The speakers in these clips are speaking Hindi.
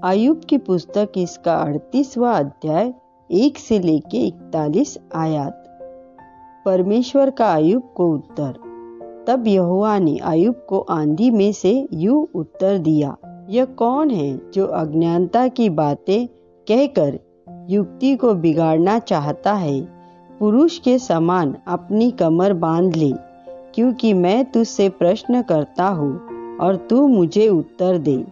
अय्यूब की पुस्तक इसका 38वां अध्याय 1 से लेके 41 आयत। परमेश्वर का अय्यूब को उत्तर। तब यहोवा ने अय्यूब को आंधी में से यूं उत्तर दिया, यह कौन है जो अज्ञानता की बातें कहकर युक्ति को बिगाड़ना चाहता है। पुरुष के समान अपनी कमर बांध ले, क्योंकि मैं तुझसे प्रश्न करता हूँ और तू मुझे उत्तर दे।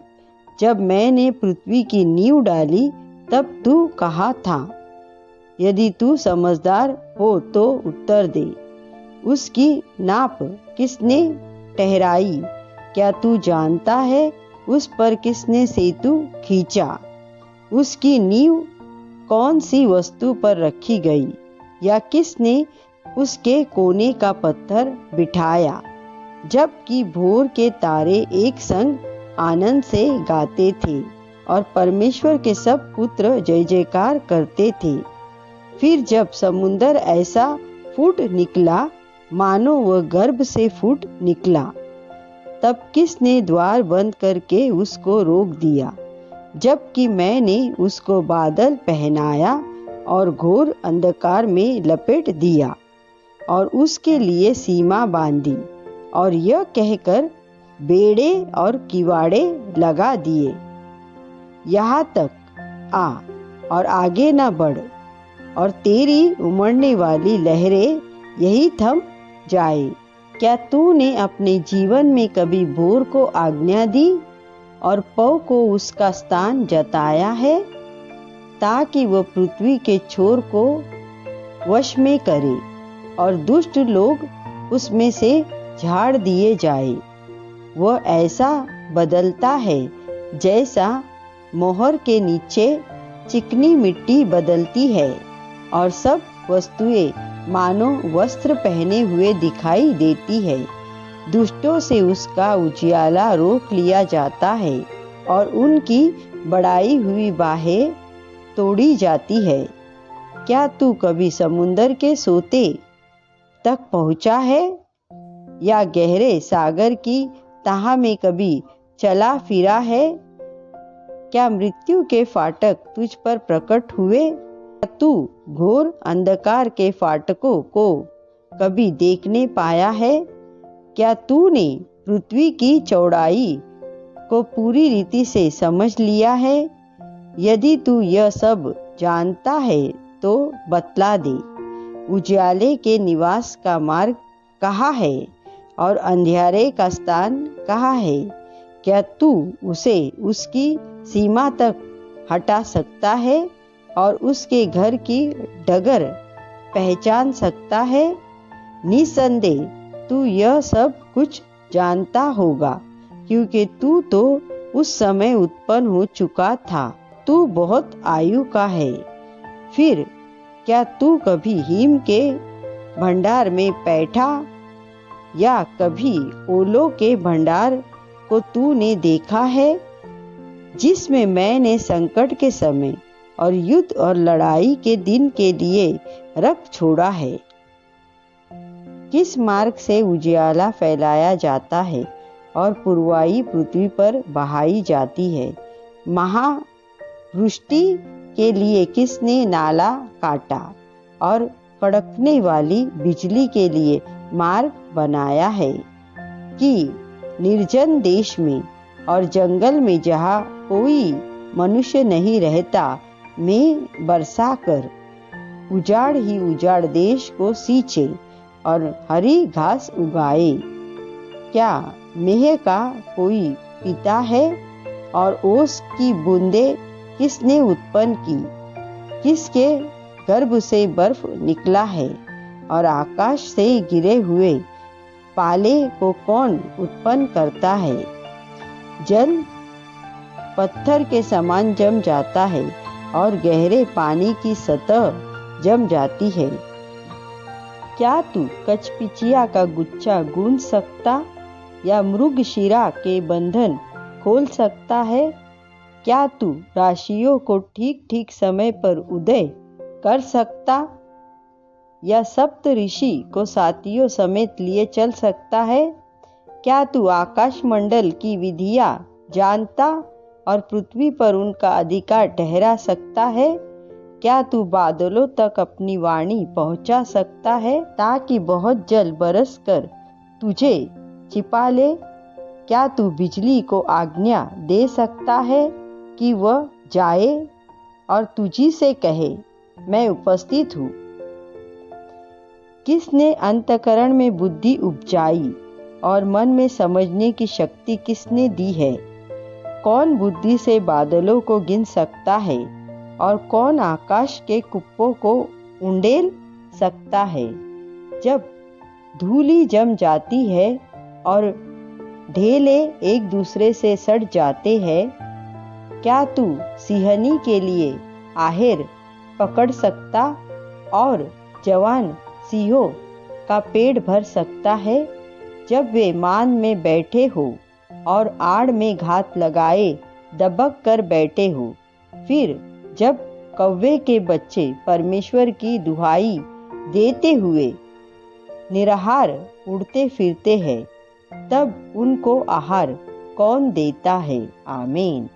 जब मैंने पृथ्वी की नींव डाली तब तू कहाँ था? यदि तू समझदार हो तो उत्तर दे। उसकी नाप किसने ठहराई? क्या तू जानता है उस पर किसने सेतु खींचा? उसकी नींव कौन सी वस्तु पर रखी गई, या किसने उसके कोने का पत्थर बिठाया? जबकि भोर के तारे एक संग आनंद से गाते थे और परमेश्वर के सब पुत्र जय जयकार करते थे। फिर जब समुंदर ऐसा फूट निकला मानो वह गर्भ से फूट निकला, तब किसने द्वार बंद करके उसको रोक दिया? जबकि मैंने उसको बादल पहनाया और घोर अंधकार में लपेट दिया और उसके लिए सीमा बांधी और यह कहकर बेड़े और किवाड़े लगा दिए, यहाँ तक आ और आगे न बढ़, और तेरी उमड़ने वाली लहरें यही थम जाए। क्या तूने अपने जीवन में कभी भोर को आज्ञा दी और पौ को उसका स्थान जताया है, ताकि वह पृथ्वी के छोर को वश में करे और दुष्ट लोग उसमें से झाड़ दिए जाए? वह ऐसा बदलता है जैसा मोहर के नीचे चिकनी मिट्टी बदलती है, और सब वस्तुएं मानो वस्त्र पहने हुए दिखाई देती है। दुष्टों से उसका उजियाला रोक लिया जाता है और उनकी बढ़ाई हुई बाहें तोड़ी जाती है। क्या तू कभी समुंदर के सोते तक पहुंचा है, या गहरे सागर की तह में कभी चला फिरा है? क्या मृत्यु के फाटक तुझ पर प्रकट हुए? तू घोर अंधकार के फाटकों को कभी देखने पाया है? क्या तूने पृथ्वी की चौड़ाई को पूरी रीति से समझ लिया है? यदि तू यह सब जानता है तो बतला दे। उजियाले के निवास का मार्ग कहाँ है और अंधियारे का स्थान कहाँ है? क्या तू उसे उसकी सीमा तक हटा सकता है और उसके घर की डगर पहचान सकता है? निसंदेह तू यह सब कुछ जानता होगा, क्योंकि तू तो उस समय उत्पन्न हो चुका था। तू बहुत आयु का है। फिर क्या तू कभी हिम के भंडार में बैठा, या कभी ओलों के भंडार को तूने देखा है, जिसमें मैंने संकट के समय और युद्ध और लड़ाई के दिन के लिए रख छोड़ा है? किस मार्ग से उजियाला फैलाया जाता है और पुरवाई पृथ्वी पर बहाई जाती है? महावृष्टि के लिए किसने नाला काटा और कड़कने वाली बिजली के लिए मार्ग बनाया है? कि निर्जन देश में और जंगल में जहाँ कोई मनुष्य नहीं रहता में बरसा कर उजाड़ ही उजाड़ देश को सींचे और हरी घास उगाए? क्या मेह का कोई पिता है और ओस की बूंदे किसने उत्पन्न की? किसके गर्भ से बर्फ निकला है और आकाश से गिरे हुए पाले को कौन उत्पन्न करता है? जल पत्थर के समान जम जाता है और गहरे पानी की सतह जम जाती है। क्या तू कचपिचिया का गुच्छा गूंथ सकता, या मृगशिरा के बंधन खोल सकता है? क्या तू राशियों को ठीक ठीक समय पर उदय कर सकता, या सप्त ऋषि को साथियों समेत लिए चल सकता है? क्या तू आकाश मंडल की विधियां जानता और पृथ्वी पर उनका अधिकार ठहरा सकता है? क्या तू बादलों तक अपनी वाणी पहुंचा सकता है ताकि बहुत जल बरस कर तुझे छिपा ले? क्या तू बिजली को आज्ञा दे सकता है कि वह जाए और तुझी से कहे, मैं उपस्थित हूँ? किसने अंतःकरण में बुद्धि उपजाई और मन में समझने की शक्ति किसने दी है? कौन बुद्धि से बादलों को गिन सकता है और कौन आकाश के कुप्पों को उंडेल सकता है? जब धूलि जम जाती है और ढेले एक दूसरे से सड़ जाते हैं, क्या तू सिंहनी के लिए आहेर पकड़ सकता और जवान सिंहों का पेट भर सकता है? जब वे मान में बैठे हो और आड़ में घात लगाए दबक कर बैठे हो, फिर जब कौवे के बच्चे परमेश्वर की दुहाई देते हुए निराहार उड़ते फिरते हैं, तब उनको आहार कौन देता है? आमीन।